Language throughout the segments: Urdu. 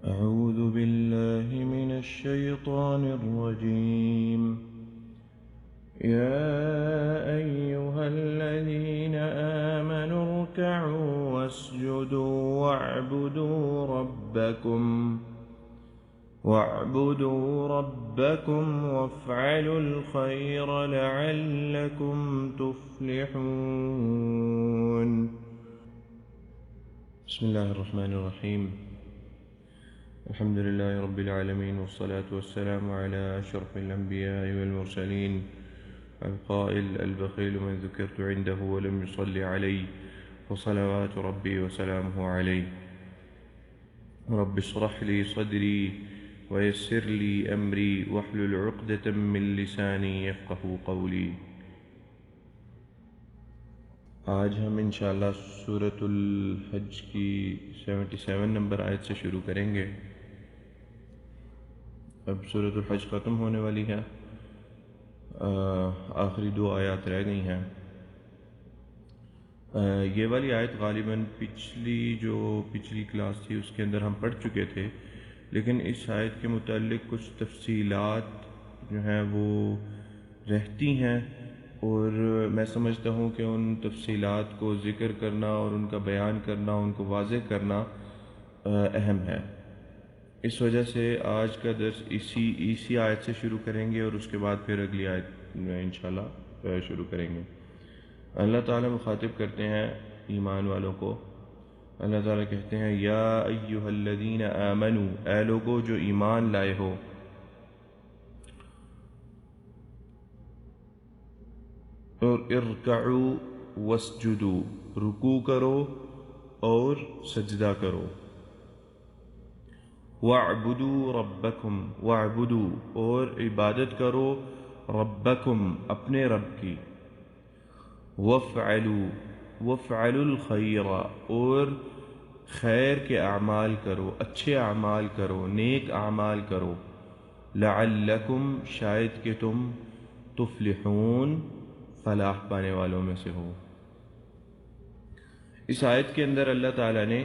أعوذ بالله من الشيطان الرجيم. يا أيها الذين آمنوا اركعوا واسجدوا واعبدوا ربكم وافعلوا الخير لعلكم تفلحون. بسم الله الرحمن الرحيم. الحمد لله رب العالمين، والصلاة والسلام على أشرف الأنبياء والمرسلين، القائل: البخيل من ذكرت عنده ولم يصلي علي فصلوات ربي وسلامه عليه. رب اشرح لي صدري ويسر لي أمري واحلل عقدة من لساني يفقه قولي. آج ہم انشاءاللہ سورۃ الحج کی 77 نمبر آیت سے شروع کریں گے. اب سورۃ الحج ختم ہونے والی ہے، آخری 2 آیات رہ گئی ہیں. یہ والی آیت غالباً پچھلی کلاس تھی اس کے اندر ہم پڑھ چکے تھے، لیکن اس آیت کے متعلق کچھ تفصیلات جو ہیں وہ رہتی ہیں، اور میں سمجھتا ہوں کہ ان تفصیلات کو ذکر کرنا اور ان کا بیان کرنا، ان کو واضح کرنا اہم ہے. اس وجہ سے آج کا درس اسی آیت سے شروع کریں گے، اور اس کے بعد پھر اگلی آیت میں انشاءاللہ شروع کریں گے. اللہ تعالیٰ مخاطب کرتے ہیں ایمان والوں کو. اللہ تعالیٰ کہتے ہیں: یا ایھا الذین آمنوا، اے لوگو جو ایمان لائے ہو، اور ارکعوا واسجدوا، رکوع کرو اور سجدہ کرو. واعبدوا ربکم، واعبدوا اور عبادت کرو، ربکم اپنے رب کی. وافعلوا الخیر، اور خیر کے اعمال کرو، اچھے اعمال کرو، نیک اعمال کرو. لعلکم، شاید کہ تم تفلحون، فلاح پانے والوں میں سے ہو. اس آیت کے اندر اللہ تعالیٰ نے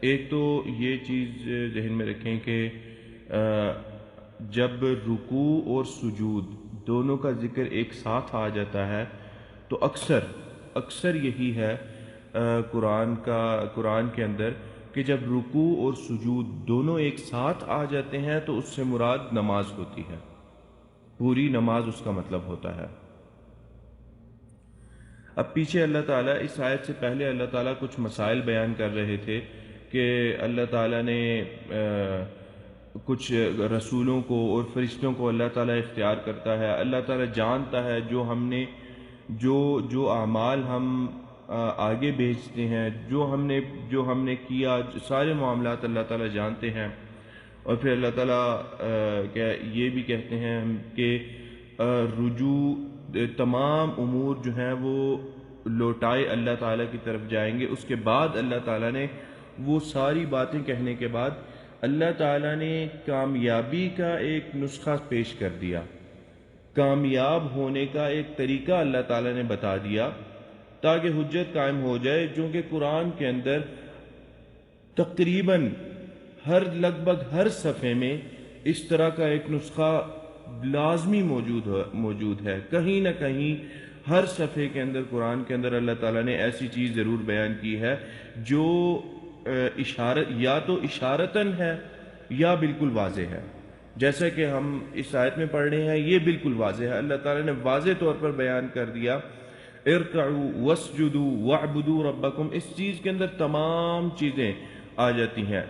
ایک تو یہ چیز ذہن میں رکھیں کہ جب رکوع اور سجود دونوں کا ذکر ایک ساتھ آ جاتا ہے تو اکثر یہی ہے قرآن کے اندر کہ جب رکوع اور سجود دونوں ایک ساتھ آ جاتے ہیں تو اس سے مراد نماز ہوتی ہے، پوری نماز اس کا مطلب ہوتا ہے. اب پیچھے اللہ تعالیٰ اس آیت سے پہلے اللہ تعالیٰ کچھ مسائل بیان کر رہے تھے کہ اللہ تعالیٰ نے کچھ رسولوں کو اور فرشتوں کو اللہ تعالیٰ اختیار کرتا ہے. اللہ تعالیٰ جانتا ہے جو اعمال ہم آگے بھیجتے ہیں، جو ہم نے کیا، سارے معاملات اللہ تعالیٰ جانتے ہیں. اور پھر اللہ تعالیٰ یہ بھی کہتے ہیں کہ رجوع تمام امور جو ہیں وہ لوٹائے اللہ تعالیٰ کی طرف جائیں گے. اس کے بعد اللہ تعالیٰ نے وہ ساری باتیں کہنے کے بعد اللہ تعالیٰ نے کامیابی کا ایک نسخہ پیش کر دیا، کامیاب ہونے کا ایک طریقہ اللہ تعالیٰ نے بتا دیا تاکہ حجت قائم ہو جائے. چونکہ قرآن کے اندر تقریباً لگ بھگ ہر صفحے میں اس طرح کا ایک نسخہ لازمی موجود ہے. کہیں نہ کہیں ہر صفحے کے اندر قرآن کے اندر اللہ تعالیٰ نے ایسی چیز ضرور بیان کی ہے جو یا تو اشارتاً ہے یا بالکل واضح ہے. جیسا کہ ہم اس آیت میں پڑھ رہے ہیں، یہ بالکل واضح ہے. اللہ تعالیٰ نے واضح طور پر بیان کر دیا: ارکعوا واسجدوا واعبدوا ربکم. اس چیز کے اندر تمام چیزیں آ جاتی ہیں.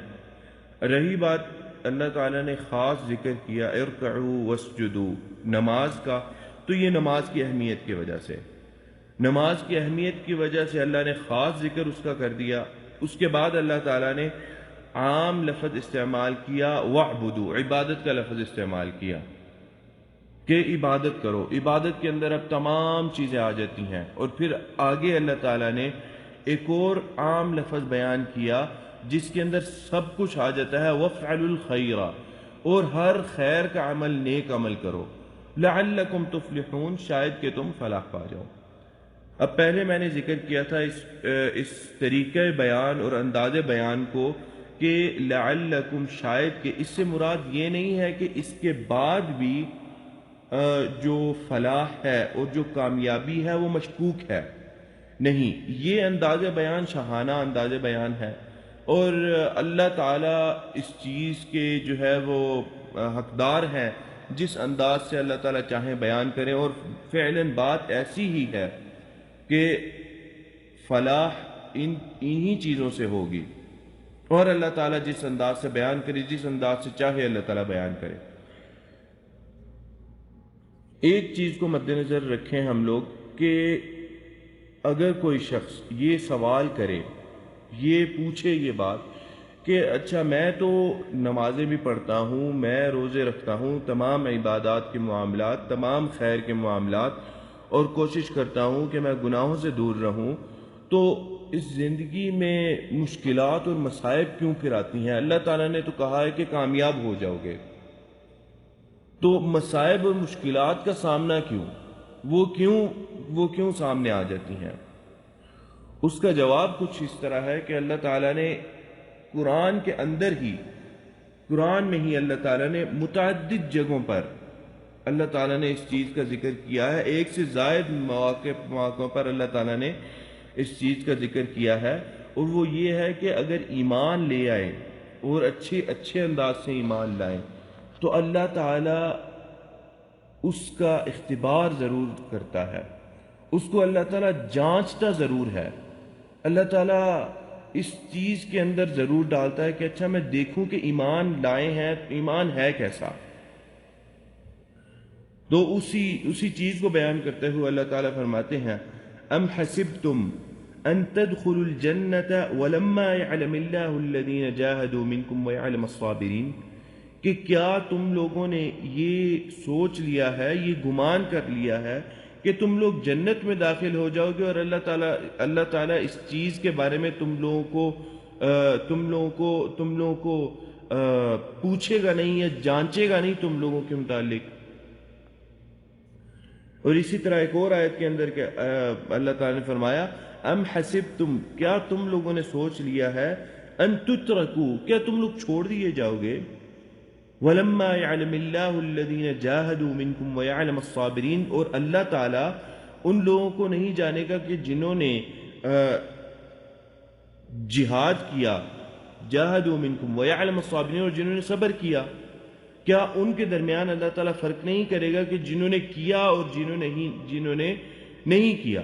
رہی بات اللہ تعالیٰ نے خاص ذکر کیا ارکعوا واسجدوا نماز کا، تو یہ نماز کی اہمیت کی وجہ سے، اللہ نے خاص ذکر اس کا کر دیا. اس کے بعد اللہ تعالیٰ نے عام لفظ استعمال کیا، وعبدو، عبادت کا لفظ استعمال کیا کہ عبادت کرو. عبادت کے اندر اب تمام چیزیں آ جاتی ہیں. اور پھر آگے اللہ تعالیٰ نے ایک اور عام لفظ بیان کیا جس کے اندر سب کچھ آ جاتا ہے، وافعلوا الخیر، اور ہر خیر کا عمل، نیک عمل کرو. لعلکم تفلحون، شاید کہ تم فلاح پا جاؤ. اب پہلے میں نے ذکر کیا تھا اس طریقہ بیان اور انداز بیان کو کہ لعلکم، شاید کہ اس سے مراد یہ نہیں ہے کہ اس کے بعد بھی جو فلاح ہے اور جو کامیابی ہے وہ مشکوک ہے، نہیں، یہ انداز بیان شاہانہ انداز بیان ہے، اور اللہ تعالیٰ اس چیز کے جو ہے وہ حقدار ہیں، جس انداز سے اللہ تعالیٰ چاہیں بیان کریں، اور فعلاً بات ایسی ہی ہے کہ فلاح انہی چیزوں سے ہوگی، اور اللہ تعالیٰ جس انداز سے بیان کرے، جس انداز سے چاہے اللہ تعالیٰ بیان کرے۔ ایک چیز کو مد نظر رکھیں ہم لوگ کہ اگر کوئی شخص یہ سوال کرے، یہ پوچھے یہ بات کہ اچھا میں تو نمازیں بھی پڑھتا ہوں، میں روزے رکھتا ہوں، تمام عبادات کے معاملات، تمام خیر کے معاملات، اور کوشش کرتا ہوں کہ میں گناہوں سے دور رہوں، تو اس زندگی میں مشکلات اور مصائب کیوں پھر آتی ہیں؟ اللہ تعالیٰ نے تو کہا ہے کہ کامیاب ہو جاؤ گے، تو مصائب اور مشکلات کا سامنا کیوں؟ وہ کیوں سامنے آ جاتی ہیں؟ اس کا جواب کچھ اس طرح ہے کہ اللہ تعالیٰ نے قرآن کے اندر ہی، قرآن میں ہی اللہ تعالیٰ نے متعدد جگہوں پر اللہ تعالیٰ نے اس چیز کا ذکر کیا ہے، ایک سے زائد مواقع پر اللہ تعالیٰ نے اس چیز کا ذکر کیا ہے، اور وہ یہ ہے کہ اگر ایمان لے آئیں اور اچھے انداز سے ایمان لائیں تو اللہ تعالیٰ اس کا اختبار ضرور کرتا ہے، اس کو اللہ تعالیٰ جانچتا ضرور ہے، اللہ تعالیٰ اس چیز کے اندر ضرور ڈالتا ہے کہ اچھا میں دیکھوں کہ ایمان لائے ہیں، ایمان ہے کیسا۔ تو اسی چیز کو بیان کرتے ہوئے اللہ تعالیٰ فرماتے ہیں ام حسبتم ان تدخلوا الجنة ولما يعلم الله الذين جاهدوا منكم ويعلم الصابرين، کہ کیا تم لوگوں نے یہ سوچ لیا ہے، یہ گمان کر لیا ہے کہ تم لوگ جنت میں داخل ہو جاؤ گے، اور اللہ تعالیٰ اس چیز کے بارے میں تم لوگوں کو پوچھے گا نہیں یا جانچے گا نہیں تم لوگوں کے متعلق۔ اور اسی طرح ایک اور آیت کے اندر کہ اللہ تعالیٰ نے فرمایا ام حسبتم، کیا تم لوگوں نے سوچ لیا ہے، ان تترکوا، کیا تم لوگ چھوڑ دیے جاؤ گے، وَلَمَّا يَعْلَمِ اللَّهُ الَّذِينَ جَاهَدُوا مِنْكُمْ وَيَعْلَمَ الصَّابِرِينَ، اور اللہ تعالیٰ ان لوگوں کو نہیں جانے گا کہ جنہوں نے جہاد کیا، جَاهَدُوا مِنْكُمْ وَيَعْلَمَ الصَّابِرِينَ، اور جنہوں نے صبر کیا، کیا ان کے درمیان اللہ تعالیٰ فرق نہیں کرے گا کہ جنہوں نے کیا اور جنہوں نے نہیں کیا؟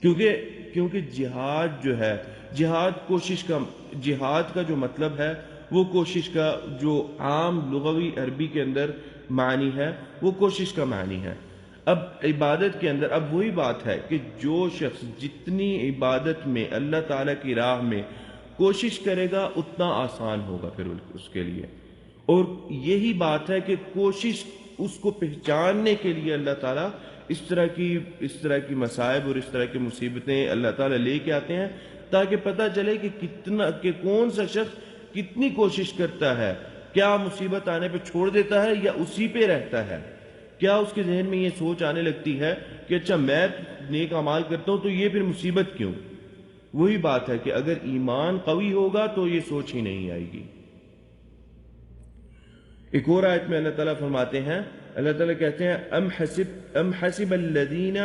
کیونکہ جہاد جو ہے، جہاد کا جو مطلب ہے وہ کوشش کا، جو عام لغوی عربی کے اندر معنی ہے وہ کوشش کا معنی ہے۔ اب عبادت کے اندر اب وہی بات ہے کہ جو شخص جتنی عبادت میں اللہ تعالیٰ کی راہ میں کوشش کرے گا اتنا آسان ہوگا پھر اس کے لیے، اور یہی بات ہے کہ کوشش اس کو پہچاننے کے لیے اللہ تعالیٰ اس طرح کی مصائب اور اس طرح کی مصیبتیں اللہ تعالیٰ لے کے آتے ہیں، تاکہ پتہ چلے کہ کون سا شخص کتنی کوشش کرتا ہے، کیا مصیبت آنے پہ چھوڑ دیتا ہے یا اسی پہ رہتا ہے، کیا اس کے ذہن میں یہ سوچ آنے لگتی ہے کہ اچھا میں نیک اعمال کرتا ہوں تو یہ پھر مصیبت کیوں؟ وہی بات ہے کہ اگر ایمان قوی ہوگا تو یہ سوچ ہی نہیں آئے گی۔ ایک اور آیت میں اللہ تعالیٰ فرماتے ہیں، اللہ تعالیٰ کہتے ہیں ام حسب الذین،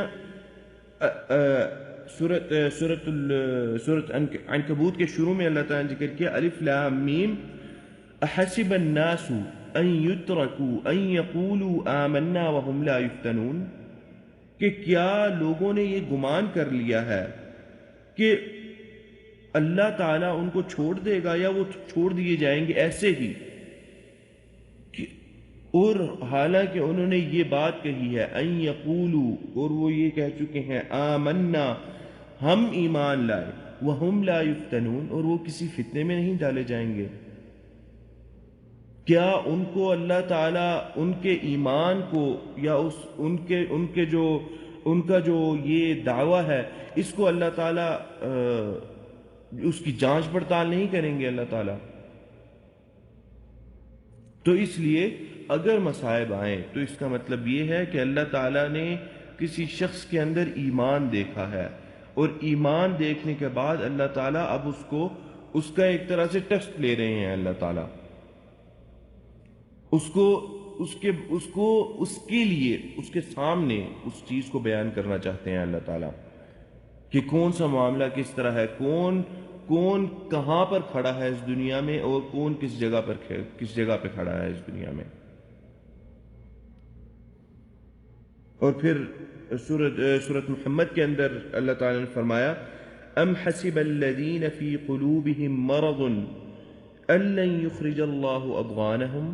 سورۃ عنکبوت کے شروع میں اللہ تعالیٰ نے ذکر کیا الف لام میم احسب الناس ان یترکوا ان یقولوا آمنا وهم لا یفتنون، کہ کیا لوگوں نے یہ گمان کر لیا ہے کہ اللہ تعالیٰ ان کو چھوڑ دے گا یا وہ چھوڑ دیے جائیں گے ایسے ہی، اور حالانکہ انہوں نے یہ بات کہی ہے ان یقولوا، اور وہ یہ کہہ چکے ہیں آمنا، ہم ایمان لائے، وہم لا یفتنون، اور وہ کسی فتنے میں نہیں ڈالے جائیں گے۔ کیا ان کو اللہ تعالیٰ ان کے ایمان کو یا ان کا جو یہ دعویٰ ہے اس کو اللہ تعالیٰ اس کی جانچ پڑتال نہیں کریں گے اللہ تعالیٰ؟ تو اس لیے اگر مصائب آئیں تو اس کا مطلب یہ ہے کہ اللہ تعالیٰ نے کسی شخص کے اندر ایمان دیکھا ہے، اور ایمان دیکھنے کے بعد اللہ تعالیٰ اب اس کا ایک طرح سے ٹیسٹ لے رہے ہیں اللہ تعالیٰ، اس کے لیے اس کے سامنے اس چیز کو بیان کرنا چاہتے ہیں اللہ تعالیٰ کہ کون سا معاملہ کس طرح ہے، کون کہاں پر کھڑا ہے اس دنیا میں، اور کون کس جگہ پہ کھڑا ہے اس دنیا میں۔ اور پھر سورۃ محمد کے اندر اللہ تعالیٰ نے فرمایا ام حسب الذین فی قلوبہم مرض ان لن یخرج اللہ اضغانہم،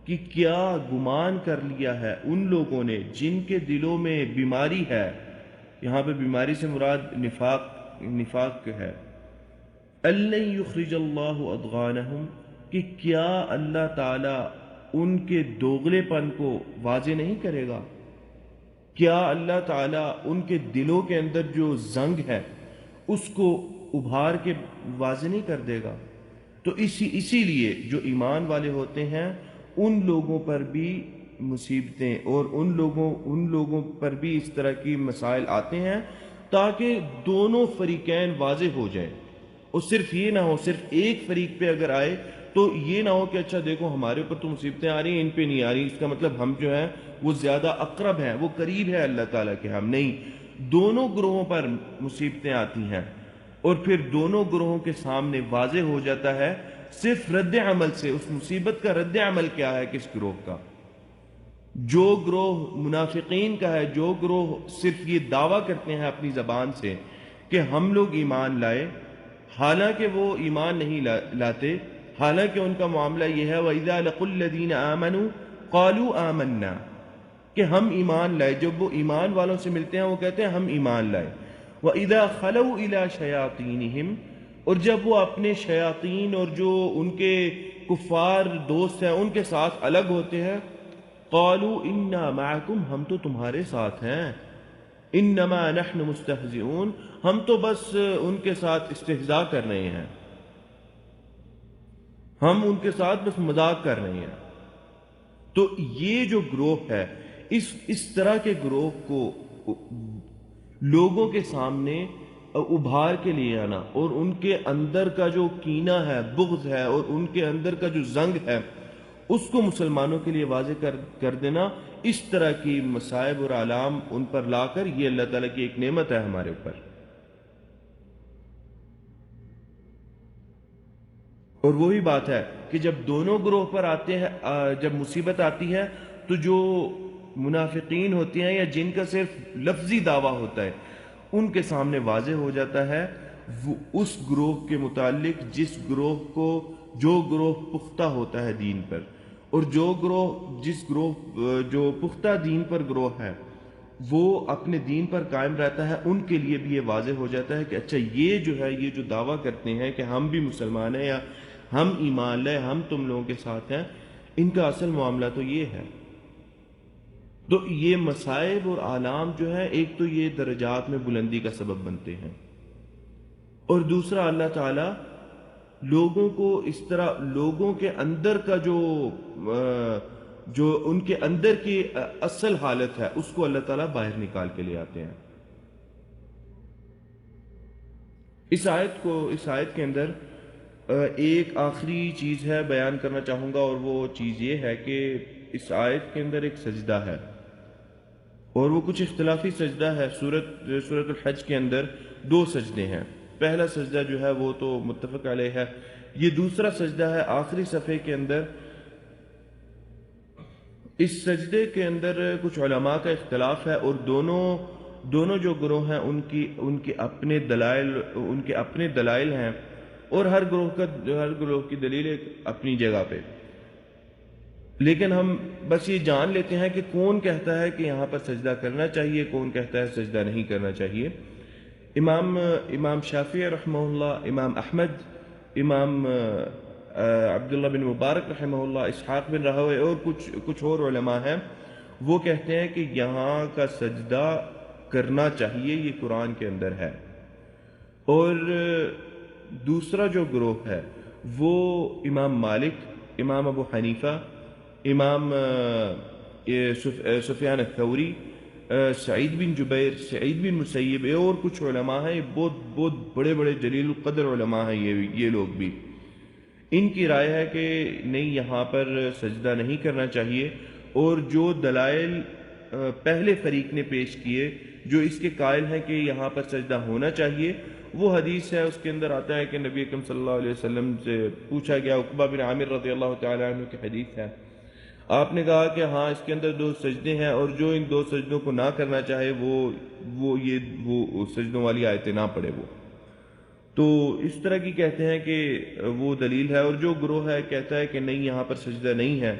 کہ کیا گمان کر لیا ہے ان لوگوں نے جن کے دلوں میں بیماری ہے، یہاں پہ بیماری سے مراد نفاق ہے، ان لن یخرج اللہ اضغانہم، کہ کیا اللہ تعالیٰ ان کے دوغلے پن کو واضح نہیں کرے گا، کیا اللہ تعالیٰ ان کے دلوں کے اندر جو زنگ ہے اس کو ابھار کے واضح نہیں کر دے گا۔ تو اسی لیے جو ایمان والے ہوتے ہیں ان لوگوں پر بھی مصیبتیں اور ان لوگوں پر بھی اس طرح کی مسائل آتے ہیں تاکہ دونوں فریقین واضح ہو جائیں، اور صرف یہ نہ ہو صرف ایک فریق پہ اگر آئے تو یہ نہ ہو کہ اچھا دیکھو ہمارے اوپر تو مصیبتیں آ رہی ہیں ان پہ نہیں آ رہی، اس کا مطلب ہم جو ہیں وہ زیادہ اقرب ہیں، وہ قریب ہے اللہ تعالیٰ کے، ہم نہیں، دونوں گروہوں پر مصیبتیں آتی ہیں اور پھر دونوں گروہوں کے سامنے واضح ہو جاتا ہے صرف رد عمل سے اس مصیبت کا رد عمل کیا ہے کس گروہ کا۔ جو گروہ منافقین کا ہے، جو گروہ صرف یہ دعویٰ کرتے ہیں اپنی زبان سے کہ ہم لوگ ایمان لائے، حالانکہ وہ ایمان نہیں لاتے، حالانکہ ان کا معاملہ یہ ہے وَإِذَا لَقُوا الَّذِينَ آمَنُوا قَالُوا آمَنَّا، کہ ہم ایمان لائے، جب وہ ایمان والوں سے ملتے ہیں وہ کہتے ہیں ہم ایمان لائے۔ وَإِذَا خَلَوْا إِلَىٰ شَيَاطِينِهِمْ، اور جب وہ اپنے شیاطین اور جو ان کے کفار دوست ہیں ان کے ساتھ الگ ہوتے ہیں، قَالُوا إِنَّا مَعَكُمْ، ہم تو تمہارے ساتھ ہیں، إِنَّمَا نَحْنُ مُسْتَهْزِئُونَ، ہم تو بس ان کے ساتھ استہزاء کر رہے ہیں، ہم ان کے ساتھ بس مذاق کر رہے ہیں۔ تو یہ جو گروہ ہے اس طرح کے گروہ کو لوگوں کے سامنے ابھار کے لیے آنا اور ان کے اندر کا جو کینہ ہے، بغض ہے، اور ان کے اندر کا جو زنگ ہے اس کو مسلمانوں کے لیے واضح کر دینا، اس طرح کی مصائب اور آلام ان پر لا کر، یہ اللہ تعالیٰ کی ایک نعمت ہے ہمارے اوپر۔ اور وہی بات ہے کہ جب دونوں گروہ پر آتے ہیں، جب مصیبت آتی ہے تو جو منافقین ہوتے ہیں یا جن کا صرف لفظی دعویٰ ہوتا ہے ان کے سامنے واضح ہو جاتا ہے وہ اس گروہ کے متعلق جو گروہ پختہ ہوتا ہے دین پر، اور جو پختہ دین پر گروہ ہے وہ اپنے دین پر قائم رہتا ہے، ان کے لیے بھی یہ واضح ہو جاتا ہے کہ اچھا یہ جو ہے، یہ جو دعویٰ کرتے ہیں کہ ہم بھی مسلمان ہیں یا ہم ایمان لائے، ہم تم لوگوں کے ساتھ ہیں، ان کا اصل معاملہ تو یہ ہے۔ تو یہ مصائب اور آلام جو ہے، ایک تو یہ درجات میں بلندی کا سبب بنتے ہیں، اور دوسرا اللہ تعالیٰ لوگوں کو اس طرح لوگوں کے اندر کا جو ان کے اندر کی اصل حالت ہے اس کو اللہ تعالیٰ باہر نکال کے لے آتے ہیں۔ اس آیت کے اندر ایک آخری چیز ہے بیان کرنا چاہوں گا، اور وہ چیز یہ ہے کہ اس آیت کے اندر ایک سجدہ ہے، اور وہ کچھ اختلافی سجدہ ہے۔ سورۃ الحج کے اندر 2 سجدے ہیں، پہلا سجدہ جو ہے وہ تو متفق علیہ ہے، یہ دوسرا سجدہ ہے آخری صفحے کے اندر۔ اس سجدے کے اندر کچھ علماء کا اختلاف ہے، اور دونوں جو گروہ ہیں ان کے اپنے دلائل ہیں، اور ہر گروہ کی دلیل ایک اپنی جگہ پہ، لیکن ہم بس یہ جان لیتے ہیں کہ کون کہتا ہے کہ یہاں پر سجدہ کرنا چاہیے، کون کہتا ہے سجدہ نہیں کرنا چاہیے۔ امام شافعی رحمہ اللہ، امام احمد، امام عبداللہ بن مبارک رحمہ اللہ، اسحاق بن راہوے اور کچھ اور علماء ہیں، وہ کہتے ہیں کہ یہاں کا سجدہ کرنا چاہیے، یہ قرآن کے اندر ہے۔ اور دوسرا جو گروہ ہے وہ امام مالک، امام ابو حنیفہ، امام سفیان الثوری، سعید بن جبیر، سعید بن مسیب اور کچھ علماء ہیں، بہت بہت بڑے بڑے جلیل القدر علماء ہیں یہ لوگ بھی، ان کی رائے ہے کہ نہیں، یہاں پر سجدہ نہیں کرنا چاہیے، اور جو دلائل پہلے فریق نے پیش کیے جو اس کے قائل ہیں کہ یہاں پر سجدہ ہونا چاہیے، وہ حدیث ہے، اس کے اندر آتا ہے کہ نبی اکرم صلی اللہ علیہ وسلم سے پوچھا گیا، عقبہ بن عامر رضی اللہ تعالی عنہ کی حدیث ہے، آپ نے کہا کہ ہاں اس کے اندر 2 سجدے ہیں، اور جو ان 2 سجدوں کو نہ کرنا چاہے وہ سجدوں والی آیتیں نہ پڑھے وہ، تو اس طرح کی کہتے ہیں کہ وہ دلیل ہے، اور جو گروہ ہے کہتا ہے کہ نہیں یہاں پر سجدہ نہیں ہے،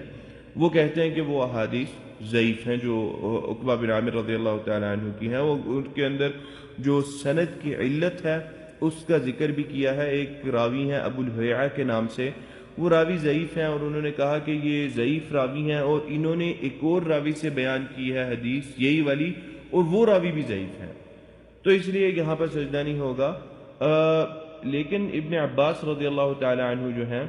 وہ کہتے ہیں کہ وہ احادیث ضعیف ہیں جو عقبہ بن عامر رضی اللہ تعالی عنہ کی ہیں، وہ ان کے اندر جو سند کی علت ہے اس کا ذکر بھی کیا ہے، ایک راوی ہیں ابو الہیعہ کے نام سے، وہ راوی ضعیف ہیں، اور انہوں نے کہا کہ یہ ضعیف راوی ہیں، اور انہوں نے ایک اور راوی سے بیان کی ہے حدیث یہی والی، اور وہ راوی بھی ضعیف ہیں، تو اس لیے یہاں پر سجدہ نہیں ہوگا۔ لیکن ابن عباس رضی اللہ تعالی عنہ جو ہیں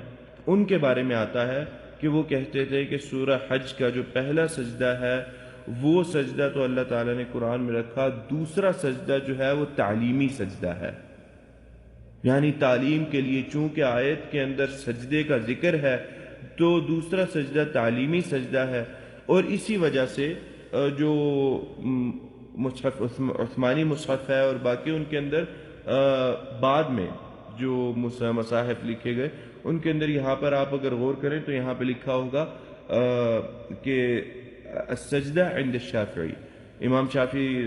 ان کے بارے میں آتا ہے کہ وہ کہتے تھے کہ سورہ حج کا جو پہلا سجدہ ہے وہ سجدہ تو اللہ تعالیٰ نے قرآن میں رکھا، دوسرا سجدہ جو ہے وہ تعلیمی سجدہ ہے، یعنی تعلیم کے لیے، چونکہ آیت کے اندر سجدے کا ذکر ہے تو دوسرا سجدہ تعلیمی سجدہ ہے، اور اسی وجہ سے جو مصحف عثمانی مصحف ہے اور باقی ان کے اندر بعد میں جو مصاحف لکھے گئے ان کے اندر یہاں پر آپ اگر غور کریں تو یہاں پہ لکھا ہوگا کہ السجدہ عند الشافعی، امام شافعی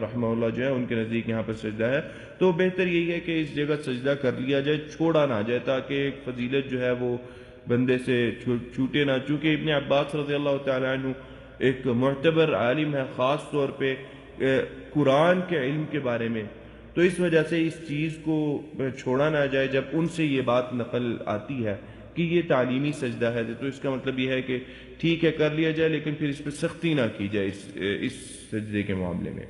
رحمہ اللہ جو ہے ان کے نزدیک یہاں پر سجدہ ہے، تو بہتر یہی ہے کہ اس جگہ سجدہ کر لیا جائے، چھوڑا نہ جائے، تاکہ ایک فضیلت جو ہے وہ بندے سے چھوٹے نہ، چونکہ ابن عباس رضی اللہ تعالی عنہ ایک معتبر عالم ہے خاص طور پہ قرآن کے علم کے بارے میں، تو اس وجہ سے اس چیز کو چھوڑا نہ جائے جب ان سے یہ بات نقل آتی ہے کہ یہ تعلیمی سجدہ ہے، تو اس کا مطلب یہ ہے کہ ٹھیک ہے کر لیا جائے، لیکن پھر اس پہ سختی نہ کی جائے اس سجدے کے معاملے میں۔